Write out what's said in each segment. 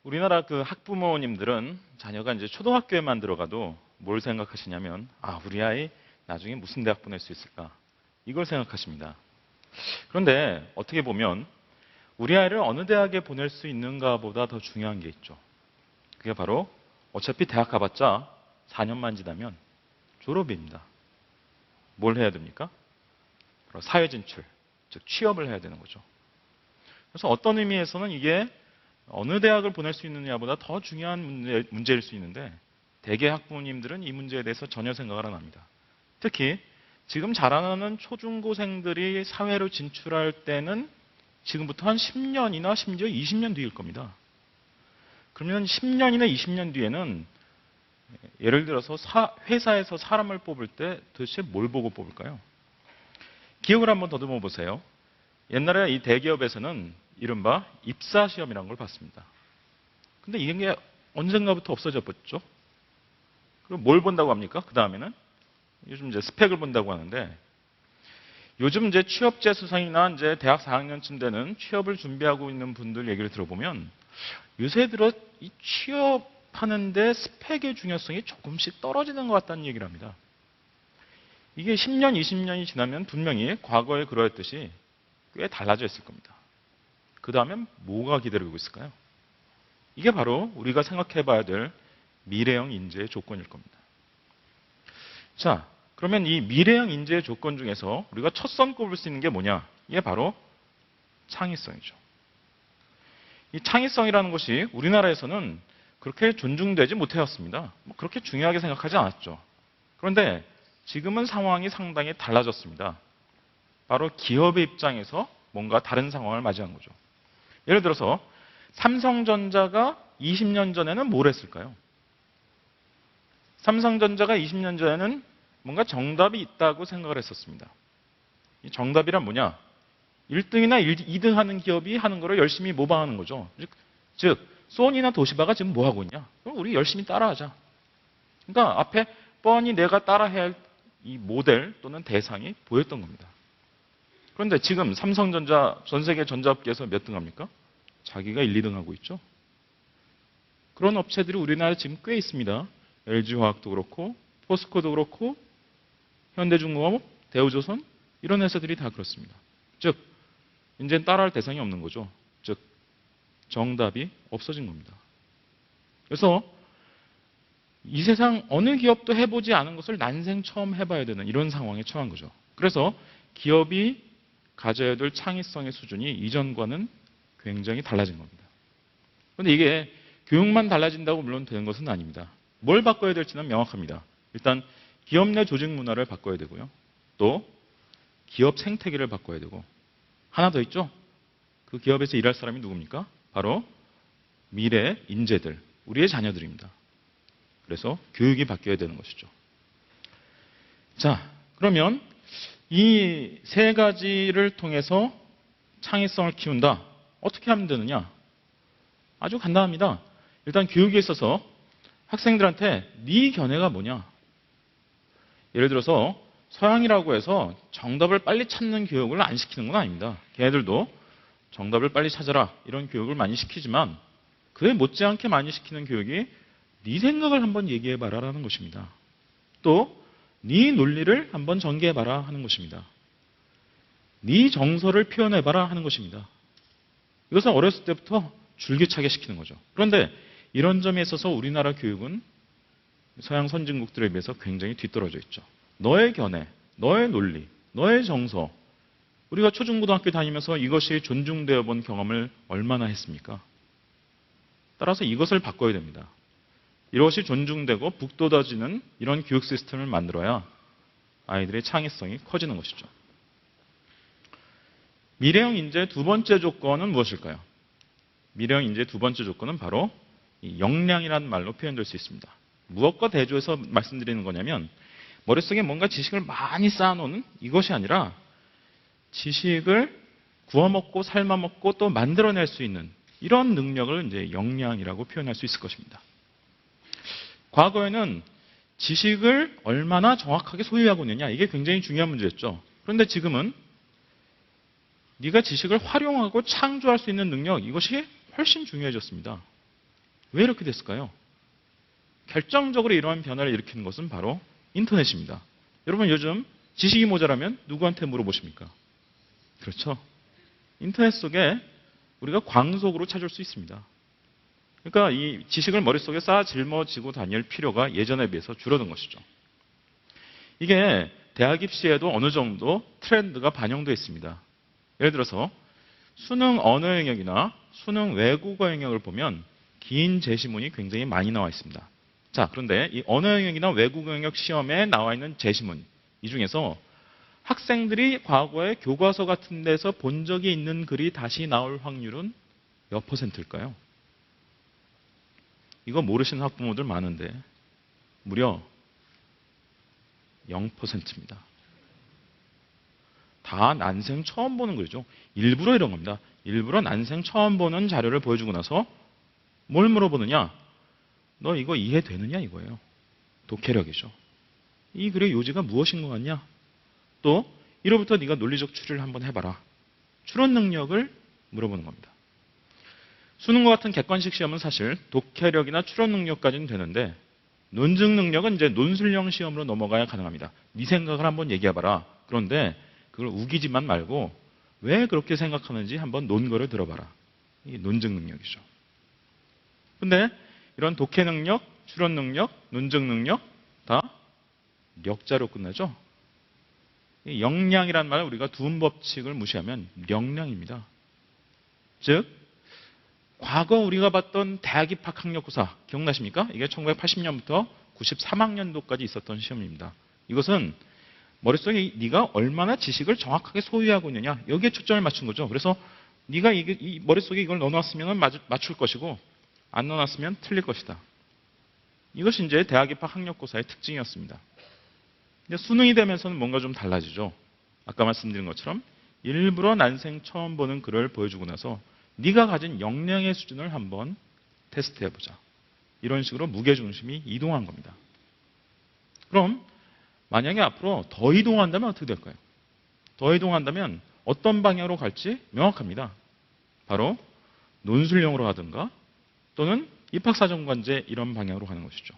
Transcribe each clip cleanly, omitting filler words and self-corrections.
우리나라 그 학부모님들은 자녀가 이제 초등학교에만 들어가도 뭘 생각하시냐면, 우리 아이 나중에 무슨 대학 보낼 수 있을까? 이걸 생각하십니다. 그런데 어떻게 보면 우리 아이를 어느 대학에 보낼 수 있는가 보다 더 중요한 게 있죠. 그게 바로 어차피 대학 가봤자 4년만 지나면 졸업입니다. 뭘 해야 됩니까? 바로 사회 진출, 즉 취업을 해야 되는 거죠. 그래서 어떤 의미에서는 이게 어느 대학을 보낼 수 있느냐보다 더 중요한 문제일 수 있는데, 대개 학부모님들은 이 문제에 대해서 전혀 생각을 안 합니다. 특히 지금 자라나는 초중고생들이 사회로 진출할 때는 지금부터 한 10년이나 심지어 20년 뒤일 겁니다. 그러면 10년이나 20년 뒤에는 예를 들어서 회사에서 사람을 뽑을 때 도대체 뭘 보고 뽑을까요? 기억을 한번 더듬어 보세요. 옛날에 이 대기업에서는 이른바 입사시험이라는 걸 봤습니다. 근데 이게 언젠가부터 없어졌죠. 그럼 뭘 본다고 합니까? 그 다음에는 요즘 이제 스펙을 본다고 하는데, 요즘 이제 취업재 수생이나 이제 대학 4학년쯤 되는 취업을 준비하고 있는 분들 얘기를 들어보면 요새 들어 이 취업하는데 스펙의 중요성이 조금씩 떨어지는 것 같다는 얘기를 합니다. 이게 10년, 20년이 지나면 분명히 과거에 그러했듯이 꽤 달라져 있을 겁니다. 그 다음엔 뭐가 기다리고 있을까요? 이게 바로 우리가 생각해 봐야 될 미래형 인재의 조건일 겁니다. 자, 그러면 이 미래형 인재의 조건 중에서 우리가 첫선 꼽을 수 있는 게 뭐냐? 이게 바로 창의성이죠. 이 창의성이라는 것이 우리나라에서는 그렇게 존중되지 못해왔습니다. 그렇게 중요하게 생각하지 않았죠. 그런데 지금은 상황이 상당히 달라졌습니다. 바로 기업의 입장에서 뭔가 다른 상황을 맞이한 거죠. 예를 들어서 삼성전자가 20년 전에는 뭘 했을까요? 삼성전자가 20년 전에는 뭔가 정답이 있다고 생각을 했었습니다. 이 정답이란 뭐냐? 1등이나 2등 하는 기업이 하는 거를 열심히 모방하는 거죠. 즉, 소니나 도시바가 지금 뭐 하고 있냐? 그럼 우리 열심히 따라하자. 그러니까 앞에 뻔히 내가 따라해야 할 이 모델 또는 대상이 보였던 겁니다. 그런데 지금 삼성전자 전 세계 전자업계에서 몇 등 합니까? 자기가 1, 2등 하고 있죠. 그런 업체들이 우리나라에 지금 꽤 있습니다. LG화학도 그렇고 포스코도 그렇고 현대중공업, 대우조선 이런 회사들이 다 그렇습니다. 즉 이제는 따라할 대상이 없는 거죠. 즉 정답이 없어진 겁니다. 그래서 이 세상 어느 기업도 해보지 않은 것을 난생 처음 해봐야 되는 이런 상황에 처한 거죠. 그래서 기업이 가져야 될 창의성의 수준이 이전과는 굉장히 달라진 겁니다. 그런데 이게 교육만 달라진다고 물론 되는 것은 아닙니다. 뭘 바꿔야 될지는 명확합니다. 일단 기업 내 조직 문화를 바꿔야 되고요. 또 기업 생태계를 바꿔야 되고, 하나 더 있죠? 그 기업에서 일할 사람이 누굽니까? 바로 미래 인재들, 우리의 자녀들입니다. 그래서 교육이 바뀌어야 되는 것이죠. 자, 그러면 이 세 가지를 통해서 창의성을 키운다. 어떻게 하면 되느냐? 아주 간단합니다. 일단 교육에 있어서 학생들한테 네 견해가 뭐냐? 예를 들어서 서양이라고 해서 정답을 빨리 찾는 교육을 안 시키는 건 아닙니다. 걔네들도 정답을 빨리 찾아라 이런 교육을 많이 시키지만, 그에 못지않게 많이 시키는 교육이 네 생각을 한번 얘기해봐라 라는 것입니다. 또 네 논리를 한번 전개해봐라 하는 것입니다. 네 정서를 표현해봐라 하는 것입니다. 이것은 어렸을 때부터 줄기차게 시키는 거죠. 그런데 이런 점에 있어서 우리나라 교육은 서양 선진국들에 비해서 굉장히 뒤떨어져 있죠. 너의 견해, 너의 논리, 너의 정서. 우리가 초중고등학교 다니면서 이것이 존중되어 본 경험을 얼마나 했습니까? 따라서 이것을 바꿔야 됩니다. 이것이 존중되고 북돋아지는 이런 교육 시스템을 만들어야 아이들의 창의성이 커지는 것이죠. 미래형 인재의 두 번째 조건은 무엇일까요? 미래형 인재의 두 번째 조건은 바로 이 역량이라는 말로 표현될 수 있습니다. 무엇과 대조해서 말씀드리는 거냐면, 머릿속에 뭔가 지식을 많이 쌓아놓는 이것이 아니라 지식을 구워먹고 삶아먹고 또 만들어낼 수 있는 이런 능력을 이제 역량이라고 표현할 수 있을 것입니다. 과거에는 지식을 얼마나 정확하게 소유하고 있느냐, 이게 굉장히 중요한 문제였죠. 그런데 지금은 네가 지식을 활용하고 창조할 수 있는 능력, 이것이 훨씬 중요해졌습니다. 왜 이렇게 됐을까요? 결정적으로 이러한 변화를 일으키는 것은 바로 인터넷입니다. 여러분 요즘 지식이 모자라면 누구한테 물어보십니까? 그렇죠. 인터넷 속에 우리가 광속으로 찾을 수 있습니다. 그러니까 이 지식을 머릿속에 쌓아 짊어지고 다닐 필요가 예전에 비해서 줄어든 것이죠. 이게 대학 입시에도 어느 정도 트렌드가 반영되어 있습니다. 예를 들어서 수능 언어 영역이나 수능 외국어 영역을 보면 긴 제시문이 굉장히 많이 나와 있습니다. 자, 그런데 이 언어 영역이나 외국어 영역 시험에 나와 있는 제시문, 이 중에서 학생들이 과거에 교과서 같은 데서 본 적이 있는 글이 다시 나올 확률은 몇 %일까요? 이거 모르시는 학부모들 많은데 무려 0%입니다. 다 난생 처음 보는 글이죠. 일부러 이런 겁니다. 일부러 난생 처음 보는 자료를 보여주고 나서 뭘 물어보느냐? 너 이거 이해되느냐 이거예요. 독해력이죠. 이 글의 요지가 무엇인 것 같냐? 또 이로부터 네가 논리적 추리를 한번 해봐라. 추론 능력을 물어보는 겁니다. 수능과 같은 객관식 시험은 사실 독해력이나 추론 능력까지는 되는데 논증 능력은 이제 논술형 시험으로 넘어가야 가능합니다. 네 생각을 한번 얘기해봐라. 그런데 그걸 우기지만 말고 왜 그렇게 생각하는지 한번 논거를 들어봐라. 이게 논증 능력이죠. 근데 이런 독해 능력, 추론 능력, 논증 능력 다 력자로 끝나죠. 이 역량이란 말을 우리가 두음 법칙을 무시하면 역량입니다. 즉 과거 우리가 봤던 대학 입학 학력고사 기억나십니까? 이게 1980년부터 93학년도까지 있었던 시험입니다. 이것은 머릿속에 네가 얼마나 지식을 정확하게 소유하고 있느냐 여기에 초점을 맞춘 거죠. 그래서 네가 이 머릿속에 이걸 넣어놨으면 맞출 것이고 안 넣어놨으면 틀릴 것이다. 이것이 이제 대학 입학 학력고사의 특징이었습니다. 근데 수능이 되면서는 뭔가 좀 달라지죠. 아까 말씀드린 것처럼 일부러 난생 처음 보는 글을 보여주고 나서 네가 가진 역량의 수준을 한번 테스트해보자. 이런 식으로 무게중심이 이동한 겁니다. 그럼 만약에 앞으로 더 이동한다면 어떻게 될까요? 더 이동한다면 어떤 방향으로 갈지 명확합니다. 바로 논술형으로 하든가 또는 입학사정관제 이런 방향으로 가는 것이죠.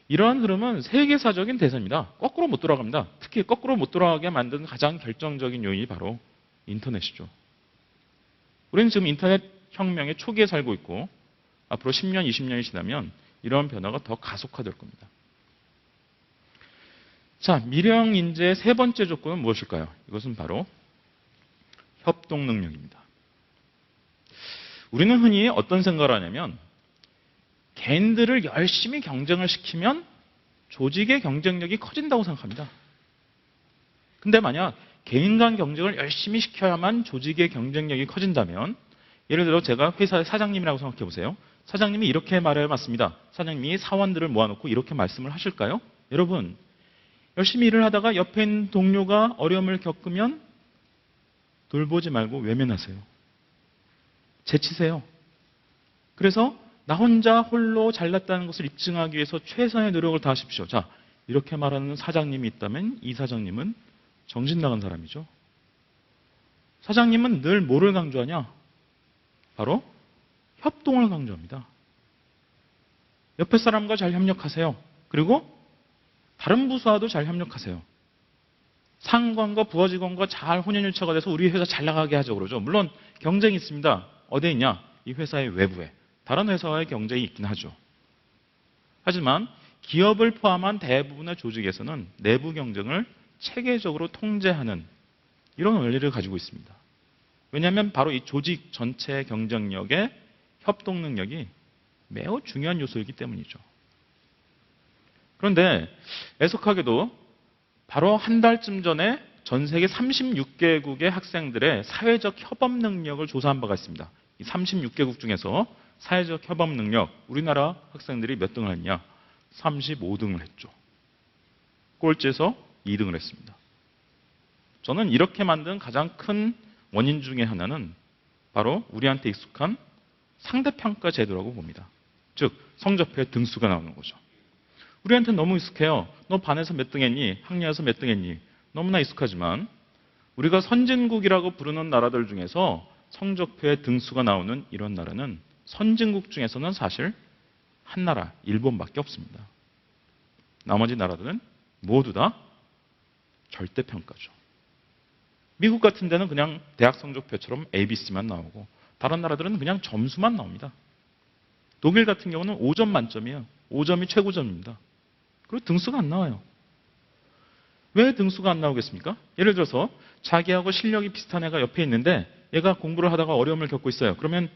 이러한 흐름은 세계사적인 대세입니다. 거꾸로 못 돌아갑니다. 특히 거꾸로 못 돌아가게 만든 가장 결정적인 요인이 바로 인터넷이죠. 우리는 지금 인터넷 혁명의 초기에 살고 있고 앞으로 10년, 20년이 지나면 이런 변화가 더 가속화될 겁니다. 자, 미령 인재의 세 번째 조건은 무엇일까요? 이것은 바로 협동 능력입니다. 우리는 흔히 어떤 생각을 하냐면 개인들을 열심히 경쟁을 시키면 조직의 경쟁력이 커진다고 생각합니다. 근데 만약 개인 간 경쟁을 열심히 시켜야만 조직의 경쟁력이 커진다면 예를 들어 제가 회사의 사장님이라고 생각해 보세요. 사장님이 이렇게 말해 봤습니다. 사장님이 사원들을 모아놓고 이렇게 말씀을 하실까요? 여러분 열심히 일을 하다가 옆에 있는 동료가 어려움을 겪으면 돌보지 말고 외면하세요. 제치세요. 그래서 나 혼자 홀로 잘났다는 것을 입증하기 위해서 최선의 노력을 다하십시오. 자, 이렇게 말하는 사장님이 있다면 이 사장님은 정신 나간 사람이죠. 사장님은 늘 뭐를 강조하냐? 바로 협동을 강조합니다. 옆에 사람과 잘 협력하세요. 그리고 다른 부서와도 잘 협력하세요. 상관과 부하 직원과 잘 혼연일처가 돼서 우리 회사 잘 나가게 하죠. 그러죠. 물론 경쟁이 있습니다. 어디에 있냐? 이 회사의 외부에. 다른 회사와의 경쟁이 있긴 하죠. 하지만 기업을 포함한 대부분의 조직에서는 내부 경쟁을 체계적으로 통제하는 이런 원리를 가지고 있습니다. 왜냐하면 바로 이 조직 전체의 경쟁력의 협동 능력이 매우 중요한 요소이기 때문이죠. 그런데 애석하게도 바로 한 달쯤 전에 전 세계 36개국의 학생들의 사회적 협업 능력을 조사한 바가 있습니다. 이 36개국 중에서 사회적 협업 능력, 우리나라 학생들이 몇 등을 했냐? 35등을 했죠. 꼴찌에서 2등을 했습니다. 저는 이렇게 만든 가장 큰 원인 중에 하나는 바로 우리한테 익숙한 상대평가 제도라고 봅니다. 즉 성적표에 등수가 나오는 거죠. 우리한테 너무 익숙해요. 너 반에서 몇 등 했니? 학년에서 몇 등 했니? 너무나 익숙하지만 우리가 선진국이라고 부르는 나라들 중에서 성적표에 등수가 나오는 이런 나라는 선진국 중에서는 사실 한 나라, 일본밖에 없습니다. 나머지 나라들은 모두 다 절대평가죠. 미국 같은 데는 그냥 대학 성적표처럼 ABC만 나오고 다른 나라들은 그냥 점수만 나옵니다. 독일 같은 경우는 5점 만점이에요. 5점이 최고점입니다. 그리고 등수가 안 나와요. 왜 등수가 안 나오겠습니까? 예를 들어서 자기하고 실력이 비슷한 애가 옆에 있는데 얘가 공부를 하다가 어려움을 겪고 있어요. 그러면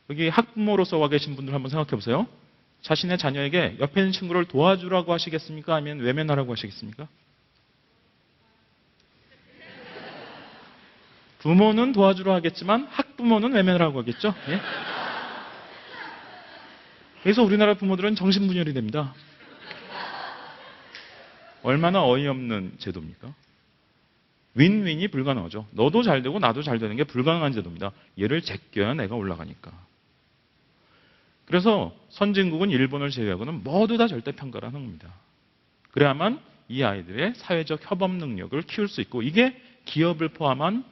여기 학부모로서 와 계신 분들 한번 생각해 보세요. 자신의 자녀에게 옆에 있는 친구를 도와주라고 하시겠습니까? 아니면 외면하라고 하시겠습니까? 부모는 도와주려 하겠지만 학부모는 외면하라고 하겠죠? 예? 그래서 우리나라 부모들은 정신분열이 됩니다. 얼마나 어이없는 제도입니까? 윈윈이 불가능하죠. 너도 잘 되고 나도 잘 되는 게 불가능한 제도입니다. 얘를 제껴야 내가 올라가니까. 그래서 선진국은 일본을 제외하고는 모두 다 절대평가를 하는 겁니다. 그래야만 이 아이들의 사회적 협업 능력을 키울 수 있고 이게 기업을 포함한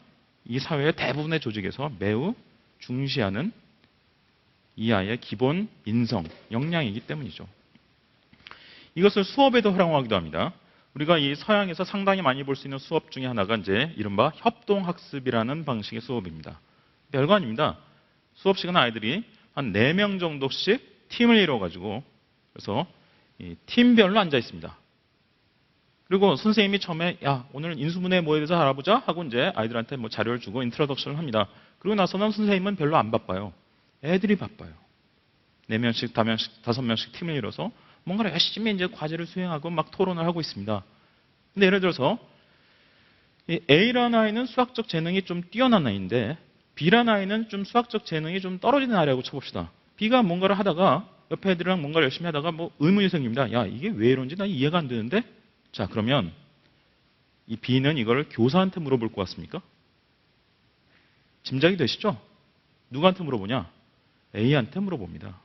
이 사회의 대부분의 조직에서 매우 중시하는 이 아이의 기본 인성, 역량이기 때문이죠. 이것을 수업에도 활용하기도 합니다. 우리가 이 서양에서 상당히 많이 볼 수 있는 수업 중에 하나가 이제 이른바 협동학습이라는 방식의 수업입니다. 별거 아닙니다. 수업 시간에 아이들이 한 4명 정도씩 팀을 이뤄가지고 그래서 이 팀별로 앉아 있습니다. 그리고 선생님이 처음에 야 오늘 인수분해 뭐에 대해서 알아보자 하고 이제 아이들한테 뭐 자료를 주고 인트로덕션을 합니다. 그리고 나서는 선생님은 별로 안 바빠요. 애들이 바빠요. 4명씩, 5명씩 팀을 이뤄서 뭔가 열심히 이제 과제를 수행하고 막 토론을 하고 있습니다. 근데 예를 들어서 이 A라는 아이는 수학적 재능이 좀 뛰어난 아이인데 B라는 아이는 좀 수학적 재능이 좀 떨어지는 아이라고 쳐봅시다. B가 뭔가를 하다가 옆에 애들이랑 뭔가를 열심히 하다가 뭐 의문이 생깁니다. 야 이게 왜 이런지 나 이해가 안 되는데? 자 그러면 이 B는 이걸 교사한테 물어볼 것 같습니까? 짐작이 되시죠? 누구한테 물어보냐? A한테 물어봅니다.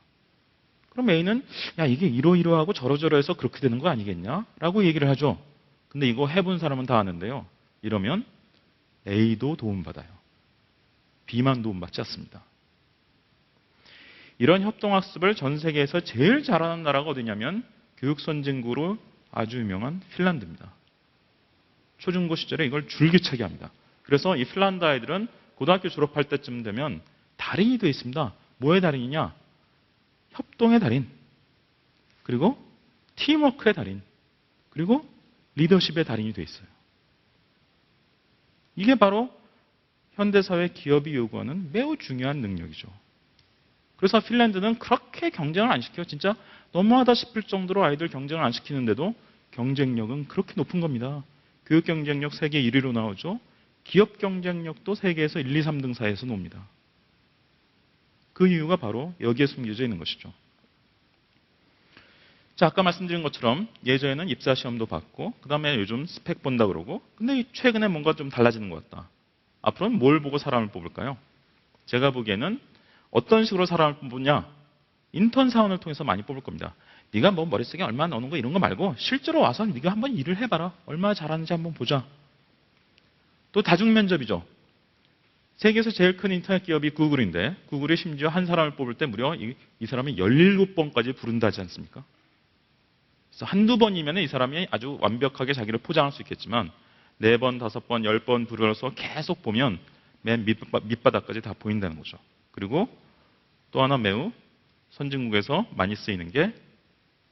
그럼 A는 야 이게 이러이러하고 저러저러해서 그렇게 되는 거 아니겠냐? 라고 얘기를 하죠. 근데 이거 해본 사람은 다 아는데요. 이러면 A도 도움받아요. B만 도움받지 않습니다. 이런 협동학습을 전 세계에서 제일 잘하는 나라가 어디냐면 교육선진국으로 아주 유명한 핀란드입니다. 초중고 시절에 이걸 줄기차게 합니다. 그래서 이 핀란드 아이들은 고등학교 졸업할 때쯤 되면 달인이 되어 있습니다. 뭐의 달인이냐? 협동의 달인, 그리고 팀워크의 달인, 그리고 리더십의 달인이 되어 있어요. 이게 바로 현대사회 기업이 요구하는 매우 중요한 능력이죠. 그래서 핀란드는 그렇게 경쟁을 안 시켜요. 진짜 너무하다 싶을 정도로 아이들 경쟁을 안 시키는데도 경쟁력은 그렇게 높은 겁니다. 교육 경쟁력 세계 1위로 나오죠. 기업 경쟁력도 세계에서 1, 2, 3등 사이에서 놉니다. 그 이유가 바로 여기에 숨겨져 있는 것이죠. 자, 아까 말씀드린 것처럼 예전에는 입사시험도 받고 그 다음에 요즘 스펙 본다 그러고 근데 최근에 뭔가 좀 달라지는 것 같다. 앞으로는 뭘 보고 사람을 뽑을까요? 제가 보기에는 어떤 식으로 사람을 뽑느냐? 인턴 사원을 통해서 많이 뽑을 겁니다. 네가 뭐 머릿속에 얼마나 넣는 거 이런 거 말고 실제로 와서 네가 한번 일을 해봐라. 얼마나 잘하는지 한번 보자. 또 다중면접이죠. 세계에서 제일 큰 인터넷 기업이 구글인데 구글이 심지어 한 사람을 뽑을 때 무려 이 사람이 17번까지 부른다지 않습니까? 그래서 한두 번이면 이 사람이 아주 완벽하게 자기를 포장할 수 있겠지만 4번, 5번, 10번 부르러서 계속 보면 맨 밑바닥까지 다 보인다는 거죠. 그리고 또 하나 매우 선진국에서 많이 쓰이는 게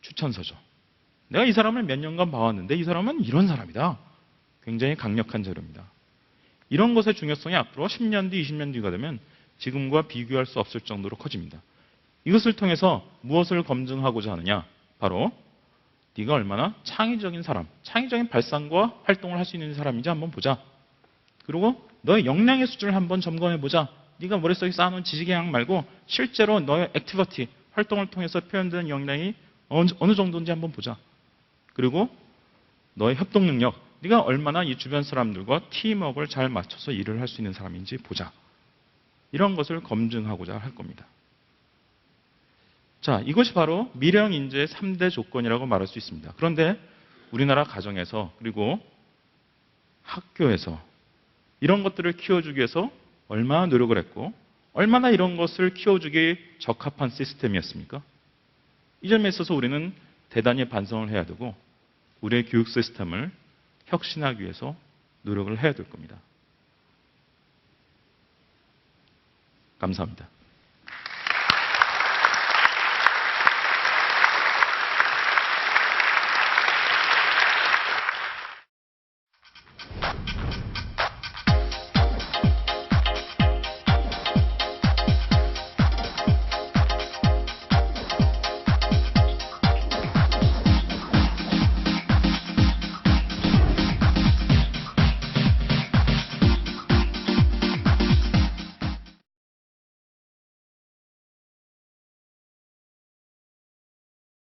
추천서죠. 내가 이 사람을 몇 년간 봐왔는데 이 사람은 이런 사람이다. 굉장히 강력한 자료입니다. 이런 것의 중요성이 앞으로 10년 뒤, 20년 뒤가 되면 지금과 비교할 수 없을 정도로 커집니다. 이것을 통해서 무엇을 검증하고자 하느냐? 바로 네가 얼마나 창의적인 사람, 창의적인 발상과 활동을 할 수 있는 사람인지 한번 보자. 그리고 너의 역량의 수준을 한번 점검해보자. 네가 머릿속에 쌓아놓은 지식의 양 말고 실제로 너의 액티비티, 활동을 통해서 표현되는 역량이 어느 정도인지 한번 보자. 그리고 너의 협동 능력, 네가 얼마나 이 주변 사람들과 팀워크를 잘 맞춰서 일을 할 수 있는 사람인지 보자. 이런 것을 검증하고자 할 겁니다. 자, 이것이 바로 미래형 인재의 3대 조건이라고 말할 수 있습니다. 그런데 우리나라 가정에서 그리고 학교에서 이런 것들을 키워주기 위해서 얼마나 노력을 했고 얼마나 이런 것을 키워주기에 적합한 시스템이었습니까? 이 점에 있어서 우리는 대단히 반성을 해야 되고 우리의 교육 시스템을 혁신하기 위해서 노력을 해야 될 겁니다. 감사합니다.